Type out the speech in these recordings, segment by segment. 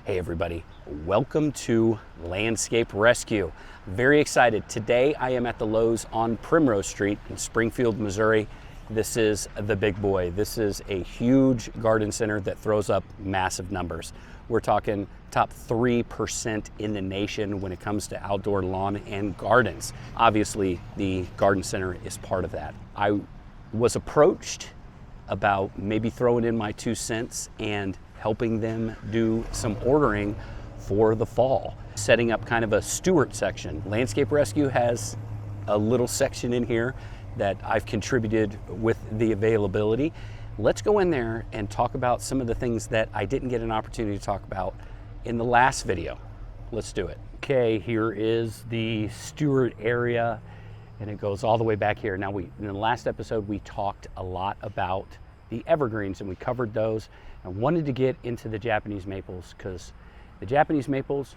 Hey everybody, welcome to Landscape Rescue. Very excited. Today I am at the Lowe's on Primrose Street in Springfield, Missouri. This is the big boy. This is a huge garden center that throws up massive numbers. We're talking top 3% in the nation when it comes to outdoor lawn and gardens. Obviously, the garden center is part of that. I was approached about maybe throwing in my 2 cents and helping them do some ordering for the fall, setting up kind of a steward section. Landscape Rescue has a little section in here that I've contributed with the availability. Let's go in there and talk about some of the things that I didn't get an opportunity to talk about in the last video. Let's do it. Okay, here is the steward area, and it goes all the way back here. Now, in the last episode, we talked a lot about the evergreens, and we covered those. I wanted to get into the Japanese maples because the Japanese maples,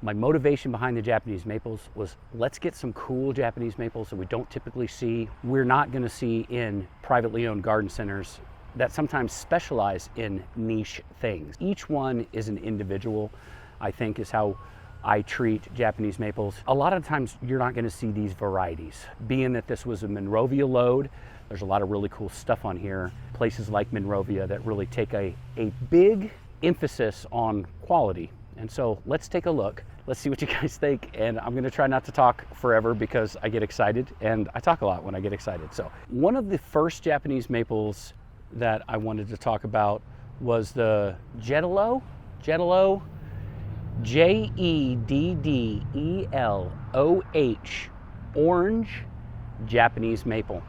my motivation behind the Japanese maples was let's get some cool Japanese maples that we don't typically see. We're not going to see in privately owned garden centers that sometimes specialize in niche things. Each one is an individual, I think, is how I treat Japanese maples. A lot of times you're not going to see these varieties. Being that this was a Monrovia load, there's a lot of really cool stuff on here. Places like Monrovia that really take a big emphasis on quality. And so let's take a look. Let's see what you guys think. And I'm going to try not to talk forever because I get excited, and I talk a lot when I get excited. So one of the first Japanese maples that I wanted to talk about was the Jeddelo, Jeddelo, orange Japanese maple.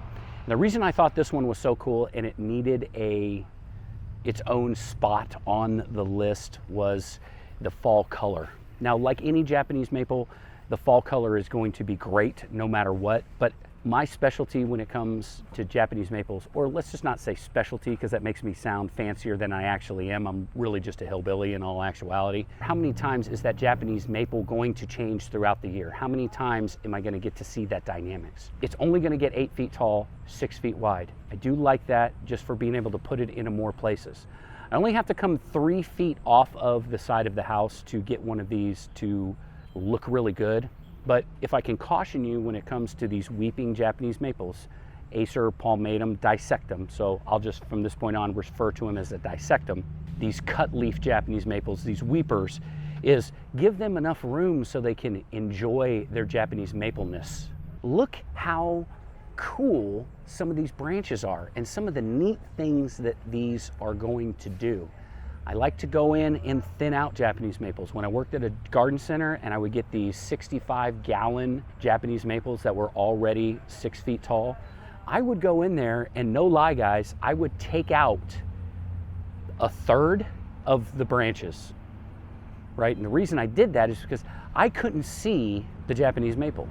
And the reason I thought this one was so cool and it needed its own spot on the list was the fall color. Now, like any Japanese maple, the fall color is going to be great no matter what, but my specialty when it comes to Japanese maples, or let's just not say specialty because that makes me sound fancier than I actually am. I'm really just a hillbilly in all actuality. How many times is that Japanese maple going to change throughout the year? How many times am I going to get to see that dynamics? It's only going to get 8 feet tall, 6 feet wide. I do like that just for being able to put it into more places. I only have to come 3 feet off of the side of the house to get one of these to look really good. But if I can caution you when it comes to these weeping Japanese maples, Acer palmatum dissectum, so I'll just from this point on refer to them as a dissectum, these cut leaf Japanese maples, these weepers, is give them enough room so they can enjoy their Japanese mapleness. Look how cool some of these branches are and some of the neat things that these are going to do. I like to go in and thin out Japanese maples. When I worked at a garden center and I would get these 65-gallon Japanese maples that were already 6 feet tall, I would go in there and no lie guys, I would take out a third of the branches, right? And the reason I did that is because I couldn't see the Japanese maple.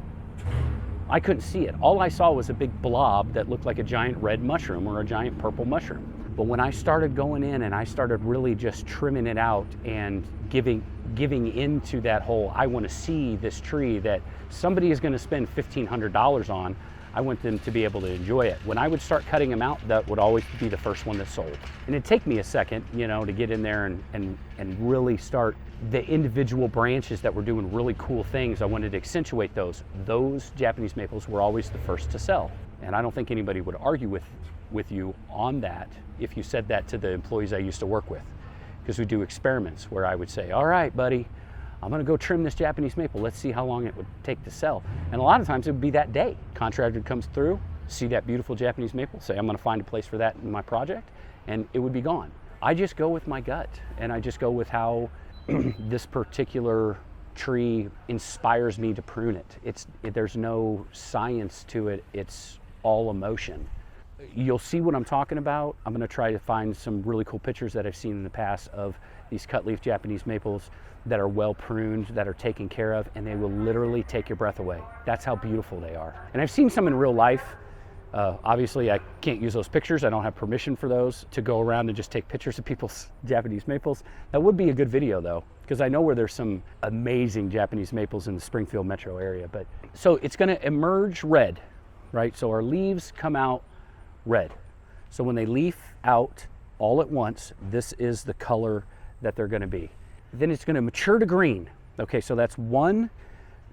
I couldn't see it. All I saw was a big blob that looked like a giant red mushroom or a giant purple mushroom. But when I started going in and I started really just trimming it out and giving into that whole, I want to see this tree that somebody is going to spend $1,500 on, I want them to be able to enjoy it. When I would start cutting them out, that would always be the first one that sold. And it'd take me a second, to get in there and really start the individual branches that were doing really cool things. I wanted to accentuate those. Those Japanese maples were always the first to sell. And I don't think anybody would argue with you on that if you said that to the employees I used to work with, because we do experiments where I would say, all right, buddy, I'm going to go trim this Japanese maple. Let's see how long it would take to sell. And a lot of times it would be that day. Contractor comes through, see that beautiful Japanese maple, say, I'm going to find a place for that in my project, and it would be gone. I just go with my gut, and I just go with how this particular tree inspires me to prune it. There's no science to it. It's all emotion. You'll see what I'm talking about. I'm going to try to find some really cool pictures that I've seen in the past of these cut leaf Japanese maples that are well pruned, that are taken care of, and they will literally take your breath away. That's how beautiful they are. And I've seen some in real life. Obviously, I can't use those pictures. I don't have permission for those to go around and just take pictures of people's Japanese maples. That would be a good video though, because I know where there's some amazing Japanese maples in the Springfield metro area. But so it's going to emerge red, right? So our leaves come out red. So when they leaf out all at once, this is the color that they're going to be. then it's going to mature to green. Okay, so that's one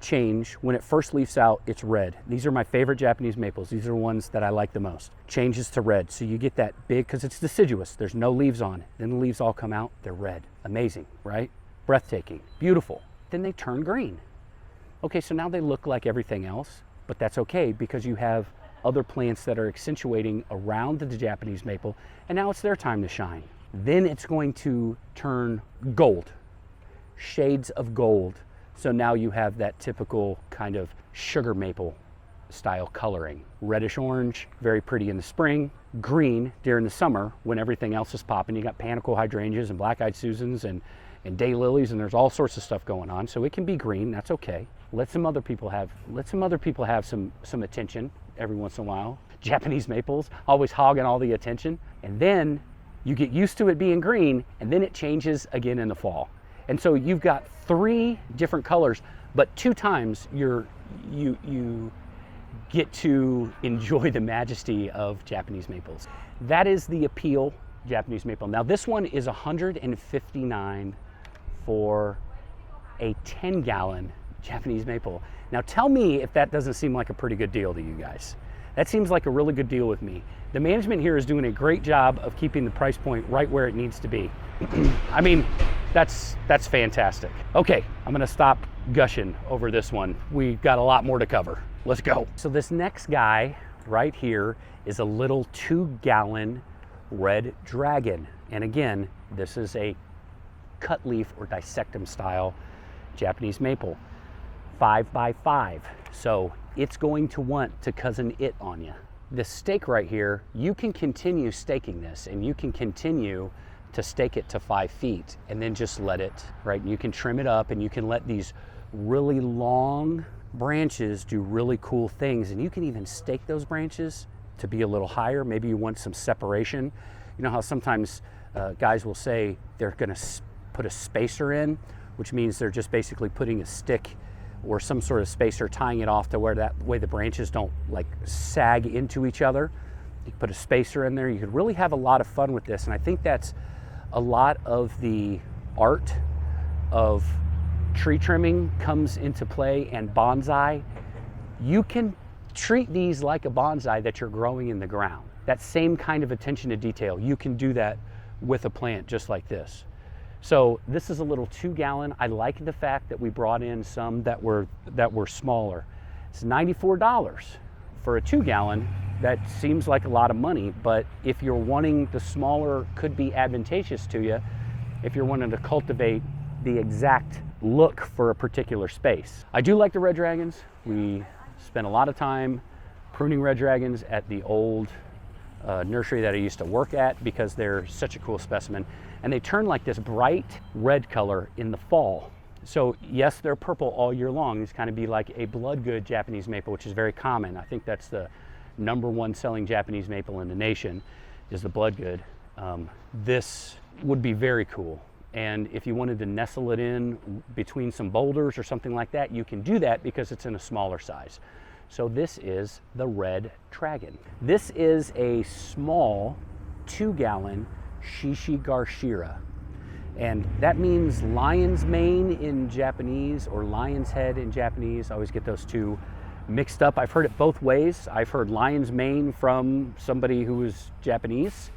change. When it first leaves out, it's red. These are my favorite Japanese maples. These are the ones that I like the most. Changes to red. So you get that big, because it's deciduous. There's no leaves on it. Then the leaves all come out, they're red. Amazing, right? Breathtaking, beautiful. Then they turn green. Okay, so now they look like everything else, but that's okay because you have other plants that are accentuating around the Japanese maple, and now it's their time to shine. Then it's going to turn gold, shades of gold. So now you have that typical kind of sugar maple style coloring. Reddish orange, very pretty in the spring. Green during the summer when everything else is popping. You got panicle hydrangeas and black-eyed Susans and daylilies, and there's all sorts of stuff going on. So it can be green, that's okay. Let some other people have some attention every once in a while. Japanese maples, always hogging all the attention. And then you get used to it being green, and then it changes again in the fall. And so you've got 3 different colors, but 2 times you get to enjoy the majesty of Japanese maples. That is the appeal Japanese maple. Now this one is $159 for a 10-gallon Japanese maple. Now tell me if that doesn't seem like a pretty good deal to you guys. That seems like a really good deal with me. The management here is doing a great job of keeping the price point right where it needs to be. I mean, that's fantastic. Okay, I'm gonna stop gushing over this one. We've got a lot more to cover. Let's go. So this next guy right here is a little 2-gallon red dragon. And again, this is a cut leaf or dissectum style Japanese maple. 5x5. So it's going to want to cousin it on you. This stake right here, you can continue staking this, and you can continue to stake it to 5 feet and then just let it, right? You can trim it up and you can let these really long branches do really cool things, and you can even stake those branches to be a little higher. Maybe you want some separation. You know how sometimes guys will say they're gonna put a spacer in, which means they're just basically putting a stick or some sort of spacer, tying it off to where that way the branches don't like sag into each other. You put a spacer in there. You could really have a lot of fun with this, and I think that's a lot of the art of tree trimming comes into play, and bonsai. You can treat these like a bonsai that you're growing in the ground. That same kind of attention to detail, you can do that with a plant just like this. So this is a little 2-gallon. I like the fact that we brought in some that were smaller. It's $94 for a 2-gallon. That seems like a lot of money, but if you're wanting the smaller, could be advantageous to you if you're wanting to cultivate the exact look for a particular space. I do like the red dragons. We spent a lot of time pruning red dragons at the old nursery that I used to work at because they're such a cool specimen. And they turn like this bright red color in the fall. So yes, they're purple all year long. These kind of be like a blood good Japanese maple, which is very common. I think that's the #1 selling Japanese maple in the nation is the blood good. This would be very cool. And if you wanted to nestle it in between some boulders or something like that, you can do that because it's in a smaller size. So this is the red dragon. This is a small 2-gallon Shishi Gar. And that means lion's mane in Japanese or lion's head in Japanese. I always get those two mixed up. I've heard it both ways. I've heard lion's mane from somebody who was Japanese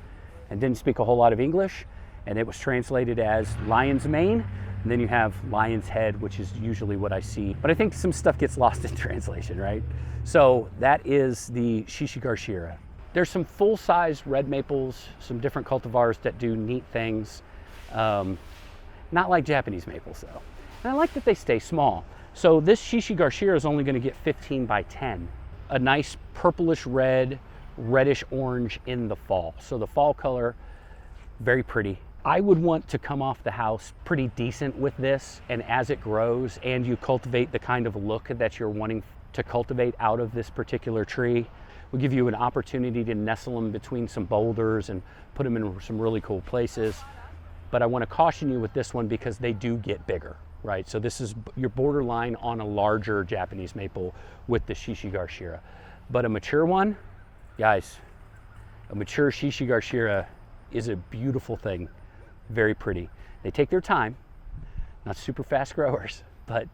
and didn't speak a whole lot of English, and it was translated as lion's mane. And then you have lion's head, which is usually what I see. But I think some stuff gets lost in translation, right? So that is the Shishi Gar. There's some full-size red maples, some different cultivars that do neat things. Not like Japanese maples though. And I like that they stay small. So this Shishi Gar is only going to get 15 by 10. A nice purplish red, reddish orange in the fall. So the fall color, very pretty. I would want to come off the house pretty decent with this, and as it grows and you cultivate the kind of look that you're wanting to cultivate out of this particular tree, we'll give you an opportunity to nestle them between some boulders and put them in some really cool places. But I want to caution you with this one because they do get bigger, right? So this is your borderline on a larger Japanese maple with the Shishi Gar. But a mature one, guys, a mature Shishi Gar is a beautiful thing, very pretty. They take their time. Not super fast growers, but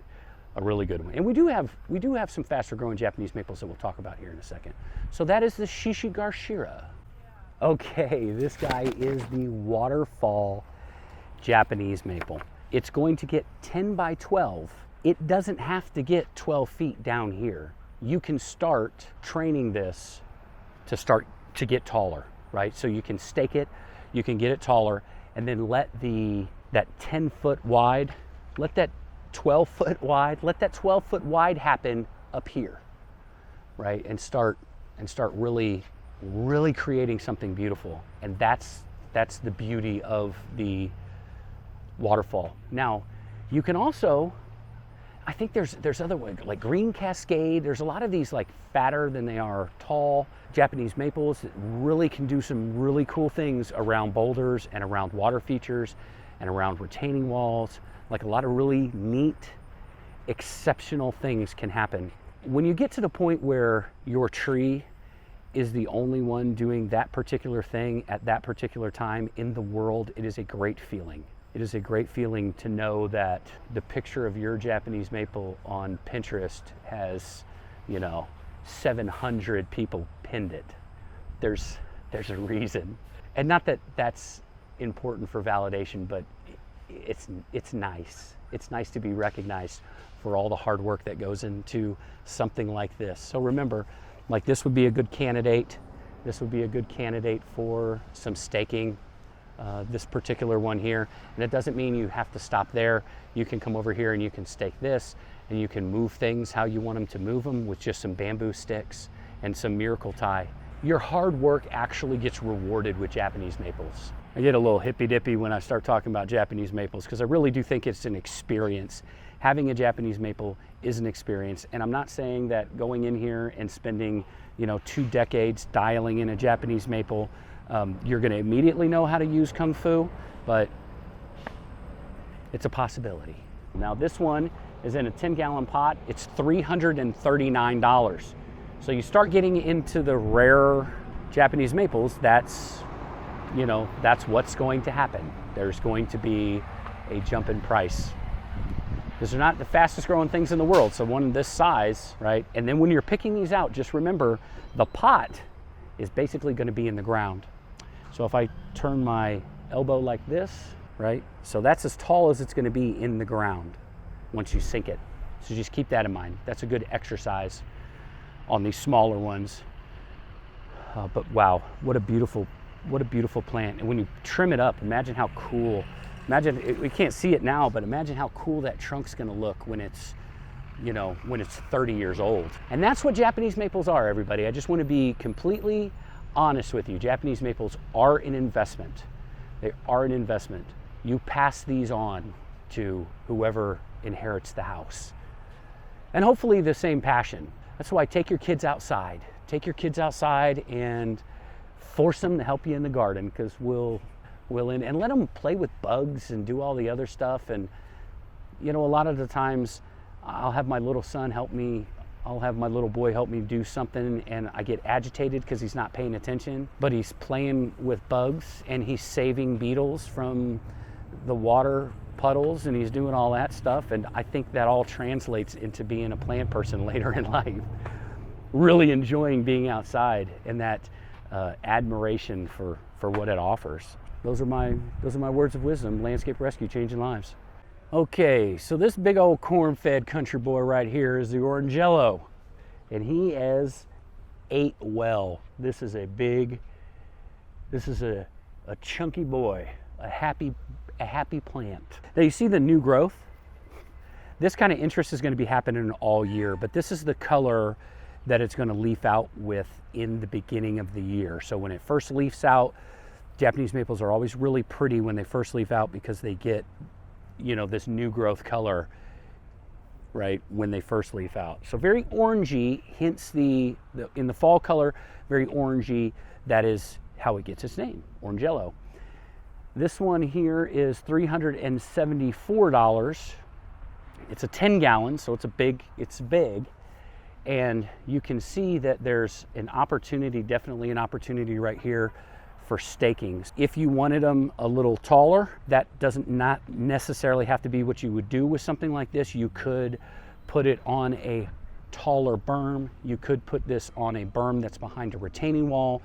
a really good one. And we do have some faster growing Japanese maples that we'll talk about here in a second. So that is the Shishi Gar. Okay, this guy is the Waterfall Japanese maple. It's going to get 10 by 12. It doesn't have to get 12 feet down here. You can start training this to get taller, right? So you can stake it, you can get it taller, and then let that 10 foot wide, let that 12 foot wide, let that 12 foot wide happen up here, right? And start really creating something beautiful. And that's the beauty of the Waterfall. Now, you can also, I think there's other ones like Green Cascade. There's a lot of these like fatter than they are tall Japanese maples that really can do some really cool things around boulders and around water features and around retaining walls. Like a lot of really neat, exceptional things can happen. When you get to the point where your tree is the only one doing that particular thing at that particular time in the world, it is a great feeling. It is a great feeling to know that the picture of your Japanese maple on Pinterest has, 700 people pinned it. There's a reason. And not that that's important for validation, but it's nice. It's nice to be recognized for all the hard work that goes into something like this. So remember, like this would be a good candidate. This would be a good candidate for some staking. This particular one here, and it doesn't mean you have to stop there. You can come over here and you can stake this, and you can move things how you want them to move them with just some bamboo sticks and some miracle tie. Your hard work actually gets rewarded with Japanese maples. I get a little hippy-dippy when I start talking about Japanese maples because I really do think it's an experience. Having a Japanese maple is an experience, and I'm not saying that going in here and spending 2 decades dialing in a Japanese maple, you're going to immediately know how to use Kung Fu, but it's a possibility. Now this one is in a 10-gallon pot. It's $339. So you start getting into the rarer Japanese maples, that's what's going to happen. There's going to be a jump in price. These are not the fastest growing things in the world, so one this size, right? And then when you're picking these out, just remember the pot is basically going to be in the ground. So if I turn my elbow like this, right? So that's as tall as it's going to be in the ground once you sink it. So just keep that in mind. That's a good exercise on these smaller ones. But wow, what a beautiful plant. And when you trim it up, imagine how cool. We can't see it now, but imagine how cool that trunk's going to look when it's 30 years old. And that's what Japanese maples are, everybody. I just want to be completely honest with you. Japanese maples are an investment. They are an investment. You pass these on to whoever inherits the house. And hopefully the same passion. That's why take your kids outside. Take your kids outside and force them to help you in the garden, because we'll and let them play with bugs and do all the other stuff. And a lot of the times I'll have my little son help me, I'll have my little boy help me do something, and I get agitated because he's not paying attention, but he's playing with bugs and he's saving beetles from the water puddles and he's doing all that stuff. And I think that all translates into being a plant person later in life, really enjoying being outside and that admiration for what it offers. Those are my words of wisdom. Landscape rescue, changing lives. Okay, so this big old corn-fed country boy right here is the Orangello, and he has ate well. This is a chunky boy, a happy plant. Now you see the new growth. This kind of interest is going to be happening all year, but this is the color that it's going to leaf out with in the beginning of the year. So when it first leaves out, Japanese maples are always really pretty when they first leaf out because they get, this new growth color, right, when they first leaf out. So very orangey, hence in the fall color, very orangey. That is how it gets its name, Orangello. This one here is $374. It's a 10-gallon, so it's big. And you can see that there's definitely an opportunity right here for staking. If you wanted them a little taller, that doesn't not necessarily have to be what you would do with something like this. You could put it on a taller berm. You could put this on a berm that's behind a retaining wall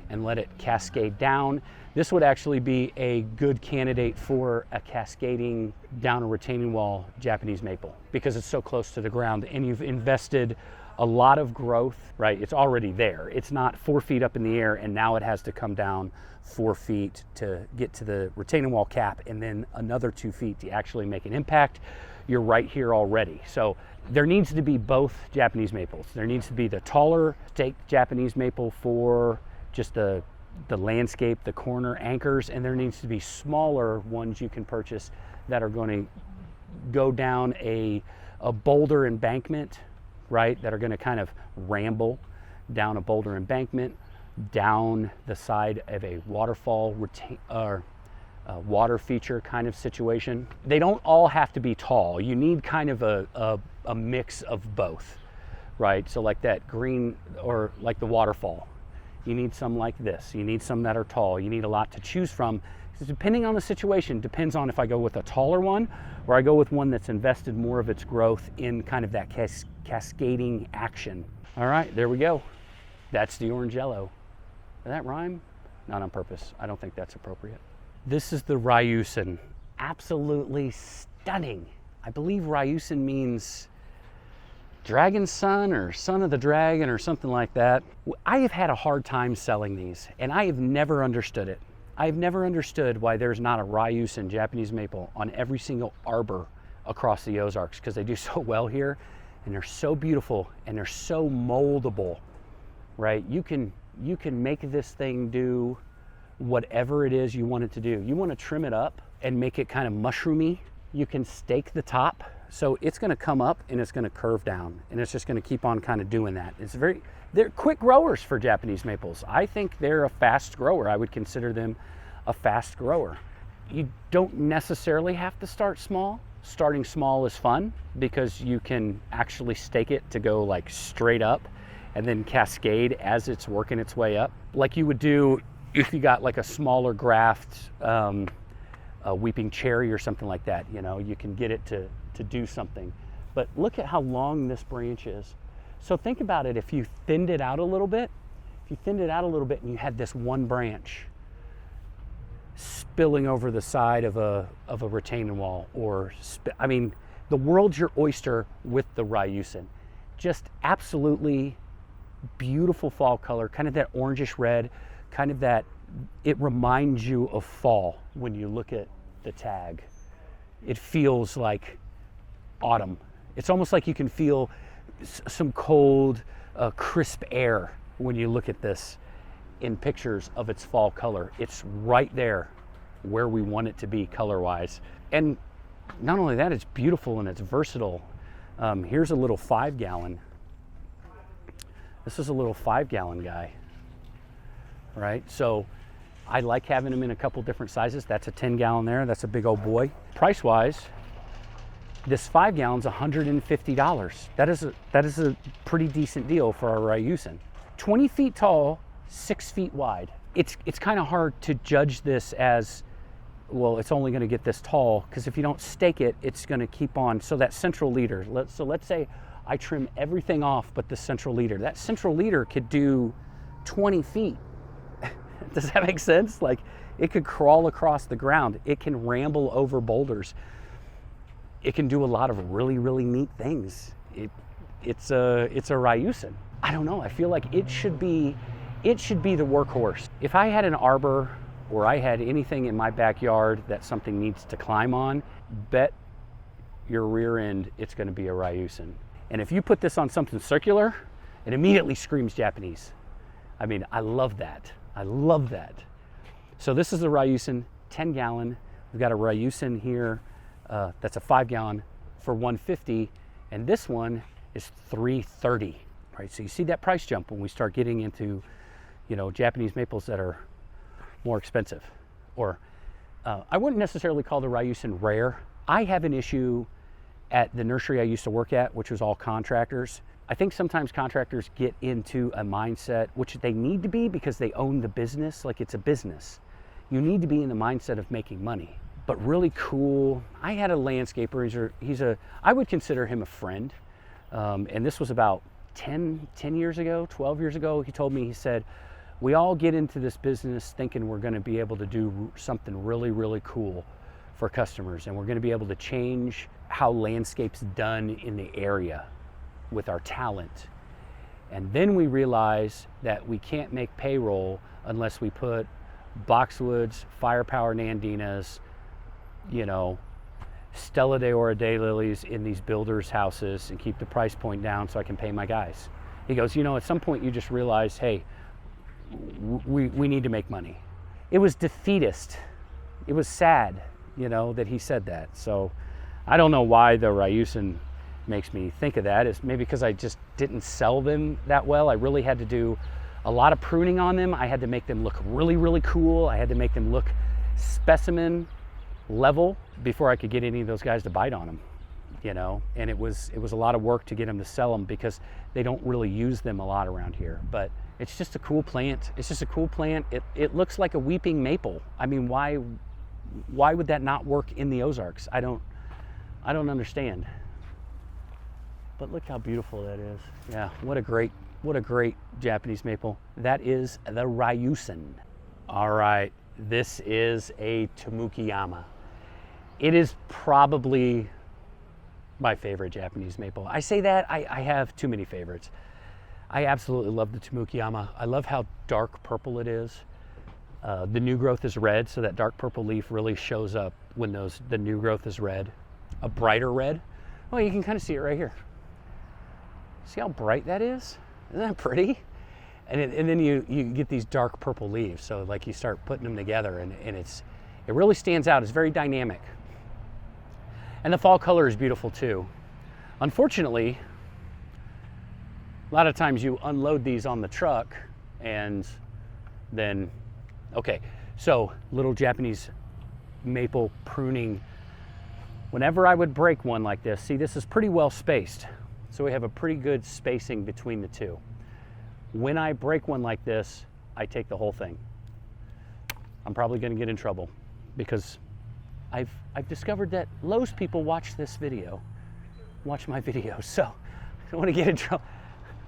and let it cascade down. This would actually be a good candidate for a cascading down a retaining wall Japanese maple because it's so close to the ground and you've invested a lot of growth, right? It's already there. It's not 4 feet up in the air and now it has to come down 4 feet to get to the retaining wall cap and then another 2 feet to actually make an impact. You're right here already. So there needs to be both Japanese maples. There needs to be the taller staked Japanese maple for just the landscape, the corner anchors, and there needs to be smaller ones you can purchase that are going to go down a boulder embankment, right? That are going to kind of ramble down a boulder embankment, down the side of a waterfall water feature kind of situation. They don't all have to be tall. You need kind of a mix of both, right? So like that green, or like the waterfall, you need some like this. You need some that are tall. You need a lot to choose from. Depending on the situation, depends on if I go with a taller one or I go with one that's invested more of its growth in kind of that cascading action. All right, there we go. That's the orange yellow. Did that rhyme? Not on purpose. I don't think that's appropriate. This is the Ryusen. Absolutely stunning. I believe Ryusen means dragon son or son of the dragon or something like that. I have had a hard time selling these and I have never understood it. I've never understood why there's not a Ryusen Japanese maple on every single arbor across the Ozarks, because they do so well here and they're so beautiful and they're so moldable, right? You can make this thing do whatever it is you want it to do. You want to trim it up and make it kind of mushroomy, you can stake the top. So it's going to come up and it's going to curve down and it's just going to keep on kind of doing that. They're quick growers for Japanese maples. I think they're a fast grower. I would consider them a fast grower. You don't necessarily have to start small. Starting small is fun because you can actually stake it to go like straight up and then cascade as it's working its way up. Like you would do if you got like a smaller graft, a weeping cherry or something like that, you know, you can get it to do something. But look at how long this branch is. So think about it, if you thinned it out a little bit, and you had this one branch spilling over the side of a retaining wall, or I mean, the world's your oyster with the Ryusen. Just absolutely beautiful fall color, kind of that orangish red, kind of that, it reminds you of fall when you look at the tag. It feels like autumn. It's almost like you can feel some cold, crisp air when you look at this in pictures of its fall color. It's right there where we want it to be color-wise. And not only that, it's beautiful and it's versatile. Here's a little 5-gallon. This is a little 5-gallon guy, right? So I like having them in a couple different sizes. That's a 10-gallon there. That's a big old boy. Price-wise, this 5-gallon's $150. That is a pretty decent deal for our Ryusen. 20 feet tall, 6 feet wide. It's kind of hard to judge this as, well, it's only going to get this tall, because if you don't stake it, it's going to keep on. So that central leader, let's say I trim everything off but the central leader. That central leader could do 20 feet. Does that make sense? Like, it could crawl across the ground. It can ramble over boulders. It can do a lot of really, really neat things. It's a Ryusen. I don't know. I feel like it should be the workhorse. If I had an arbor or I had anything in my backyard that something needs to climb on, bet your rear end it's going to be a Ryusen. And if you put this on something circular, it immediately screams Japanese. I mean, I love that. I love that. So this is the Ryusen 10-gallon. We've got a Ryusen here that's a 5-gallon for $150, and this one is $330. Right? So you see that price jump when we start getting into, you know, Japanese maples that are more expensive. Or I wouldn't necessarily call the Ryusen rare. I have an issue at the nursery I used to work at, which was all contractors. I think sometimes contractors get into a mindset, which they need to be because they own the business, like it's a business. You need to be in the mindset of making money. But really cool. I had a landscaper. I would consider him a friend. And this was about 10 years ago, 12 years ago. He told me, he said, we all get into this business thinking we're going to be able to do something really, really cool for customers. And we're going to be able to change how landscape's done in the area with our talent. And then we realize that we can't make payroll unless we put boxwoods, firepower Nandinas, you know, Stella de Ora daylilies in these builders' houses and keep the price point down so I can pay my guys. He goes, you know, at some point you just realize, hey, we need to make money. It was defeatist. It was sad, you know, that he said that. So I don't know why the Ryusen makes me think of that. It's maybe because I just didn't sell them that well. I really had to do a lot of pruning on them. I had to make them look really, really cool. I had to make them look specimen level before I could get any of those guys to bite on them, you know. And it was a lot of work to get them to sell them because they don't really use them a lot around here. But it's just a cool plant. It's just a cool plant. It looks like a weeping maple. I mean, why would that not work in the Ozarks? I don't understand. But look how beautiful that is. Yeah, what a great Japanese maple. That is the Ryusen. All right, this is a Tumukiyama. It is probably my favorite Japanese maple. I say that, I have too many favorites. I absolutely love the Tumukiyama. I love how dark purple it is. The new growth is red, so that dark purple leaf really shows up when the new growth is red. A brighter red. Well, you can kind of see it right here. See how bright that is? Isn't that pretty? And then you get these dark purple leaves. So like you start putting them together and it really stands out. It's very dynamic. And the fall color is beautiful too. Unfortunately, a lot of times you unload these on the truck and then, okay, so little Japanese maple pruning. Whenever I would break one like this, see, this is pretty well spaced. So we have a pretty good spacing between the two. When I break one like this, I take the whole thing. I'm probably gonna get in trouble because I've discovered that Lowe's people watch my videos, so I don't wanna get in trouble.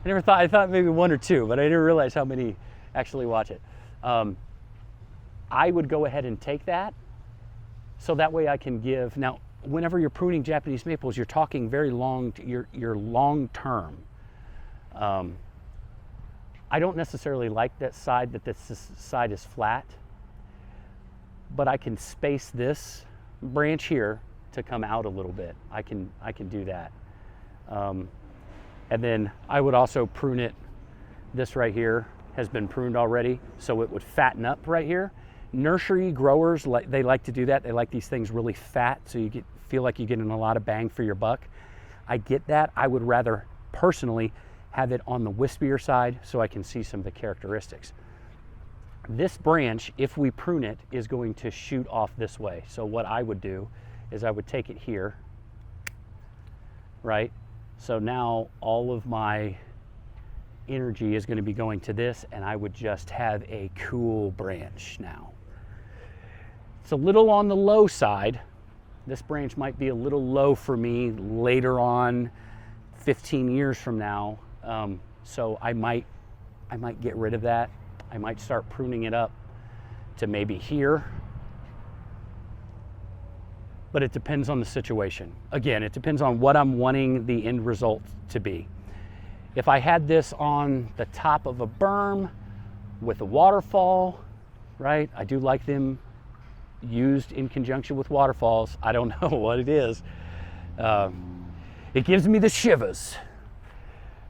I thought maybe one or two, but I didn't realize how many actually watch it. I would go ahead and take that, so that way I can give, now, whenever you're pruning Japanese maples, you're talking very long, you're long term. I don't necessarily like that side, that this side is flat, but I can space this branch here to come out a little bit. I can do that. And then I would also prune it. This right here has been pruned already, so it would fatten up right here. Nursery growers, they like to do that. They like these things really fat, so you feel like you're getting a lot of bang for your buck. I get that. I would rather personally have it on the wispier side so I can see some of the characteristics. This branch, if we prune it, is going to shoot off this way. So what I would do is I would take it here, right? So now all of my energy is going to be going to this, and I would just have a cool branch now. It's a little on the low side. This branch might be a little low for me later on, 15 years from now. So I might get rid of that. I might start pruning it up to maybe here. But it depends on the situation. Again, it depends on what I'm wanting the end result to be. If I had this on the top of a berm with a waterfall, right? I do like them used in conjunction with waterfalls. I don't know what it is. It gives me the shivers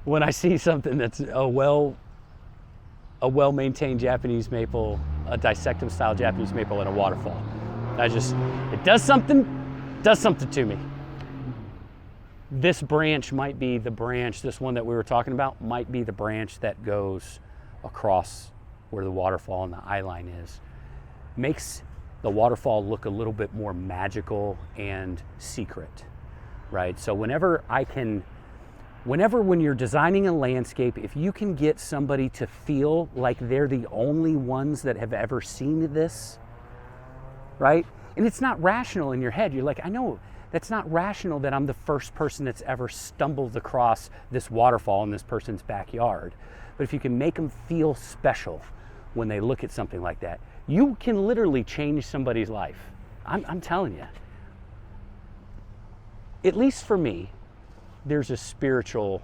when I see something that's a well-maintained Japanese maple, a dissectum style Japanese maple in a waterfall. It does something to me. This branch might be the branch, this one that we were talking about, might be the branch that goes across where the waterfall and the eye line is. Makes the waterfall look a little bit more magical and secret, right? So whenever I can when you're designing a landscape, if you can get somebody to feel like they're the only ones that have ever seen this, right? And it's not rational in your head. You're like, I know that's not rational that I'm the first person that's ever stumbled across this waterfall in this person's backyard. But if you can make them feel special when they look at something like that, you can literally change somebody's life. I'm telling you. At least for me, there's a spiritual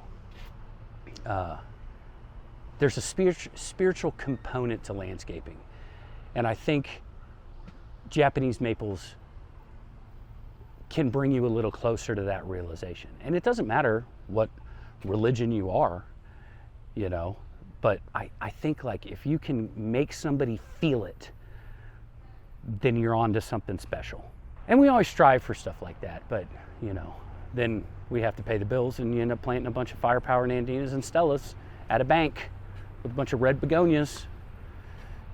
component to landscaping. And I think Japanese maples can bring you a little closer to that realization. And it doesn't matter what religion you are, you know, but I think like if you can make somebody feel it, then you're on to something special. And we always strive for stuff like that, but you know, then we have to pay the bills and you end up planting a bunch of firepower Nandinas and Stellas at a bank with a bunch of red begonias.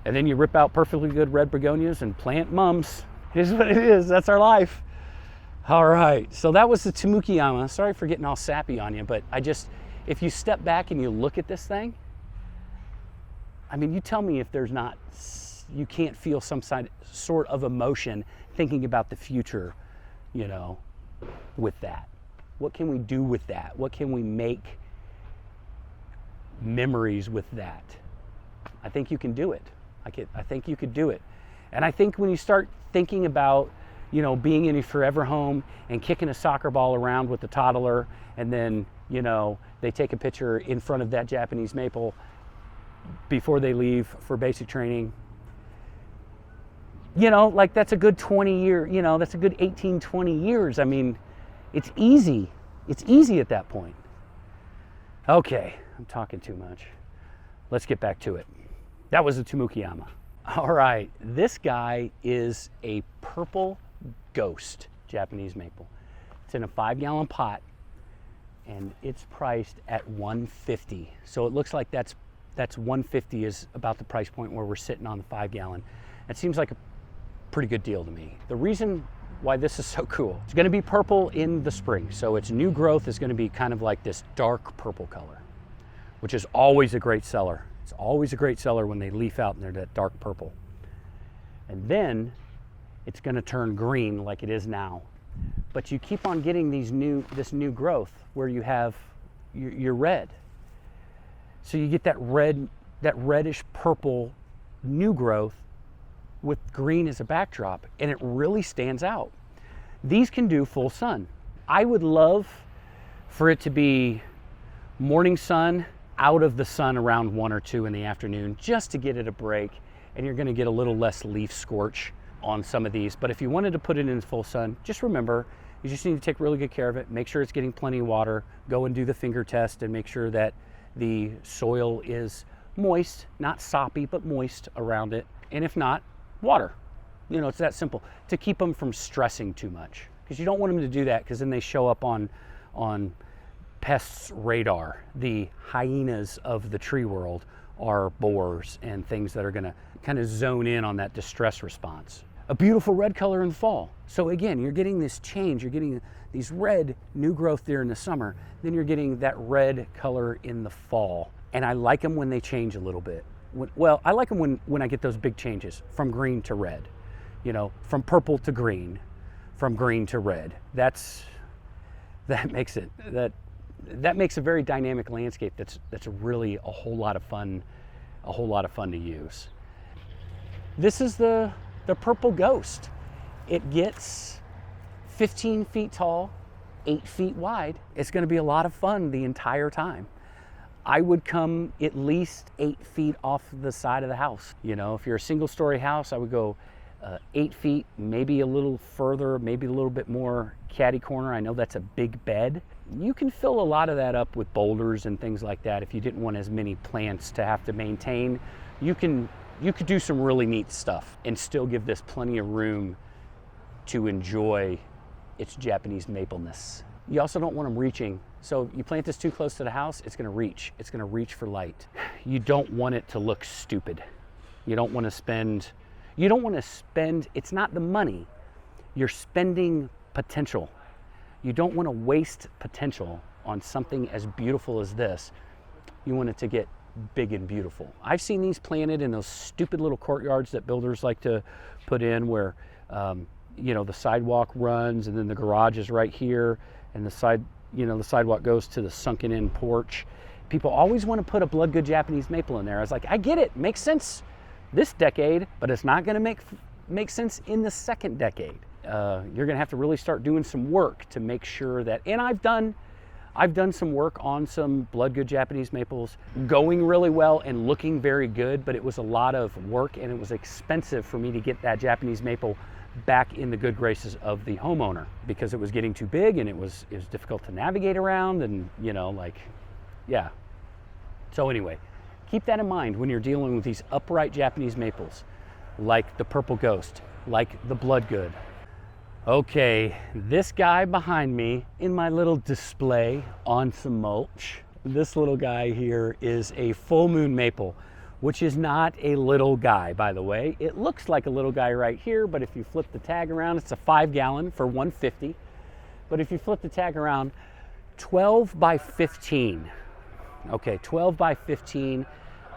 And then you rip out perfectly good red begonias and plant mums. Here's what it is, that's our life. All right, so that was the Tumukiyama. Sorry for getting all sappy on you, but if you step back and you look at this thing, I mean, you tell me if you can't feel some sort of emotion thinking about the future, you know, with that. What can we do with that? What can we make memories with that? I think you can do it. I think you could do it. And I think when you start thinking about, you know, being in a forever home and kicking a soccer ball around with the toddler, and then, you know, they take a picture in front of that Japanese maple before they leave for basic training, you know, like that's a good 20 year, you know, that's a good 18, 20 years. I mean, it's easy. It's easy at that point. Okay, I'm talking too much. Let's get back to it. That was the Tumukiyama. All right, this guy is a purple ghost Japanese maple. It's in a 5-gallon pot and it's priced at $150. So it looks like that's $150 is about the price point where we're sitting on the 5-gallon. It seems like a pretty good deal to me. The reason why this is so cool, it's gonna be purple in the spring. So its new growth is gonna be kind of like this dark purple color, which is always a great seller. It's always a great seller when they leaf out and they're that dark purple. And then it's gonna turn green like it is now. But you keep on getting this new growth where you have your red. So you get that reddish purple new growth with green as a backdrop, and it really stands out. These can do full sun. I would love for it to be morning sun, out of the sun around 1 or 2 in the afternoon, just to get it a break, and you're gonna get a little less leaf scorch on some of these. But if you wanted to put it in full sun, just remember, you just need to take really good care of it, make sure it's getting plenty of water, go and do the finger test and make sure that the soil is moist, not soppy, but moist around it. And if not, water. You know, it's that simple, to keep them from stressing too much, because you don't want them to do that, because then they show up on pests radar. The hyenas of the tree world are borers and things that are gonna kind of zone in on that distress response. A beautiful red color in the fall. So again, you're getting this change, you're getting these red new growth there in the summer, then you're getting that red color in the fall. And I like them when they change a little bit. Well, I like them when I get those big changes from green to red, you know, from purple to green, from green to red. That makes a very dynamic landscape that's really a whole lot of fun to use. This is the purple ghost. It gets 15 feet tall, 8 feet wide. It's going to be a lot of fun the entire time. I would come at least 8 feet off the side of the house. You know, if you're a single-story house, I would go 8 feet, maybe a little further, maybe a little bit more catty corner. I know that's a big bed. You can fill a lot of that up with boulders and things like that. If you didn't want as many plants to have to maintain, you could do some really neat stuff and still give this plenty of room to enjoy its Japanese mapleness. You also don't want them reaching. So if you plant this too close to the house, it's gonna reach. It's gonna reach for light. You don't want it to look stupid. You don't want to spend, it's not the money. You're spending potential. You don't want to waste potential on something as beautiful as this, you want it to get big and beautiful. I've seen these planted in those stupid little courtyards that builders like to put in where, you know, the sidewalk runs and then the garage is right here and the sidewalk goes to the sunken in porch. People always want to put a blood good Japanese maple in there. I was like, I get it, makes sense this decade, but it's not going to make sense in the second decade. You're going to have to really start doing some work to make sure that, and I've done some work on some blood good Japanese maples going really well and looking very good, but it was a lot of work and it was expensive for me to get that Japanese maple back in the good graces of the homeowner because it was getting too big and it was difficult to navigate around and, you know, like, yeah. So anyway, keep that in mind when you're dealing with these upright Japanese maples, like the Purple Ghost, like the Blood Good. Okay, this guy behind me in my little display on some mulch, this little guy here is a full moon maple, which is not a little guy, by the way. It looks like a little guy right here, but if you flip the tag around, it's a 5-gallon for $150. But if you flip the tag around, 12 by 15. Okay, 12 by 15,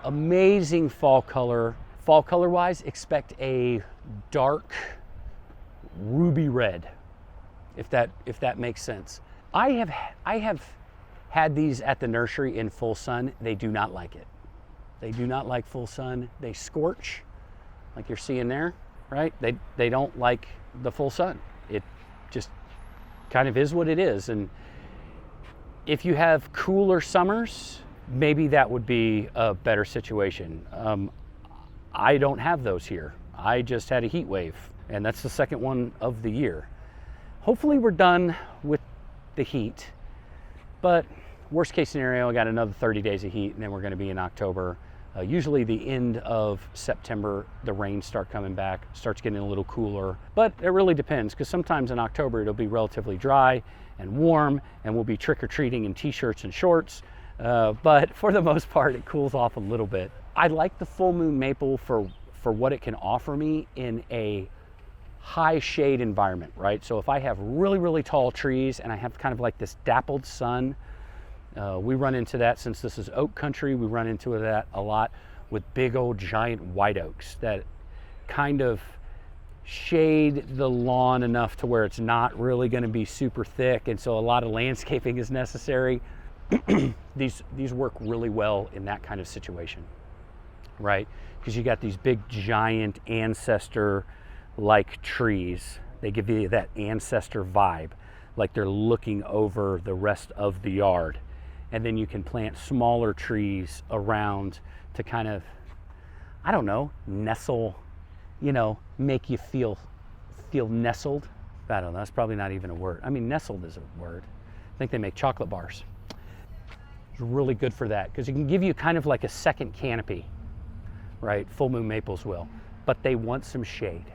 amazing fall color. Fall color wise, expect a dark ruby red, if that makes sense. I have had these at the nursery in full sun. They do not like it. They do not like full sun. They scorch, like you're seeing there, right? They don't like the full sun. It just kind of is what it is. And if you have cooler summers, maybe that would be a better situation. I don't have those here. I just had a heat wave, and that's the second one of the year. Hopefully we're done with the heat, but worst case scenario, I got another 30 days of heat, and then we're gonna be in October. Usually the end of September, the rains start coming back, starts getting a little cooler, but it really depends, because sometimes in October it'll be relatively dry and warm, and we'll be trick-or-treating in t-shirts and shorts, but for the most part, it cools off a little bit. I like the full moon maple for what it can offer me in a high shade environment, right? So if I have really, really tall trees and I have kind of like this dappled sun, we run into that since this is oak country. We run into that a lot with big old giant white oaks that kind of shade the lawn enough to where it's not really going to be super thick, and so a lot of landscaping is necessary. These work really well in that kind of situation, right? Because you got these big giant ancestor like trees. They give you that ancestor vibe, like they're looking over the rest of the yard. And then you can plant smaller trees around to kind of, I don't know, nestle, you know, make you feel nestled. I don't know, that's probably not even a word. I mean, nestled is a word. I think they make chocolate bars. It's really good for that because it can give you kind of like a second canopy, right? Full moon maples will, but they want some shade.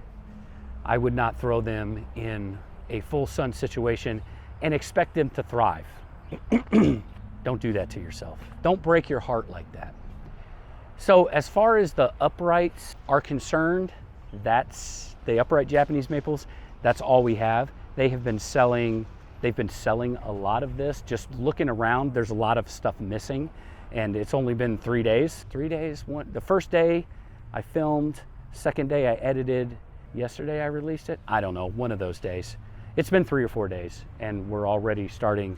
I would not throw them in a full sun situation and expect them to thrive. Don't do that to yourself. Don't break your heart like that. So as far as the uprights are concerned, that's the upright Japanese maples. That's all we have. They've been selling a lot of this. Just looking around, there's a lot of stuff missing, and it's only been 3 days. 3 days. The first day I filmed, second day I edited, yesterday I released it. I don't know, one of those days. It's been 3 or 4 days, and we're already starting.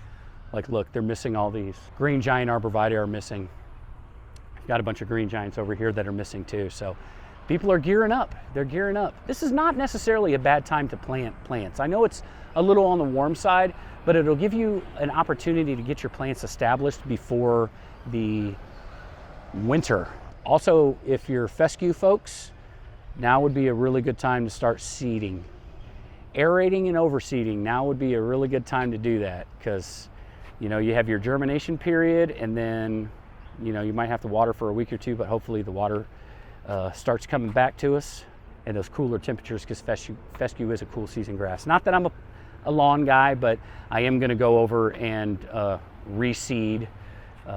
Like, look, they're missing all these. Green giant arborvitae are missing. I've got a bunch of green giants over here that are missing too. So people are gearing up. They're gearing up. This is not necessarily a bad time to plant plants. I know it's a little on the warm side, but it'll give you an opportunity to get your plants established before the winter. Also, if you're fescue folks, now would be a really good time to start seeding. Aerating and overseeding, now would be a really good time to do that because, you know, you have your germination period, and then, you know, you might have to water for a week or two, but hopefully the water starts coming back to us and those cooler temperatures, because fescue is a cool season grass. Not that I'm a lawn guy, but I am going to go over and reseed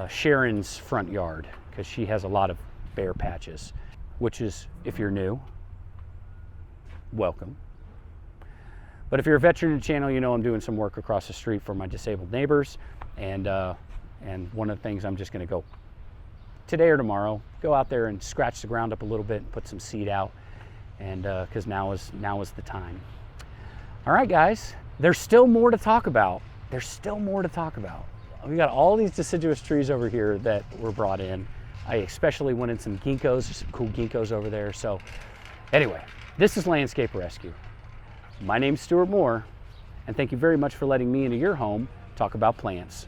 Sharon's front yard because she has a lot of bare 'which is, if you're new, welcome. But if you're a veteran of the channel, you know I'm doing some work across the street for my disabled neighbors. And one of the things I'm just going to go today or tomorrow, go out there and scratch the ground up a little bit and put some seed out. And because now is the time. All right, guys, there's still more to talk about. There's still more to talk about. We got all these deciduous trees over here that were brought in. I especially went in some ginkgos. There's some cool ginkgos over there. So anyway, this is Landscape Rescue. My name's Stuart Moore, and thank you very much for letting me into your home talk about plants.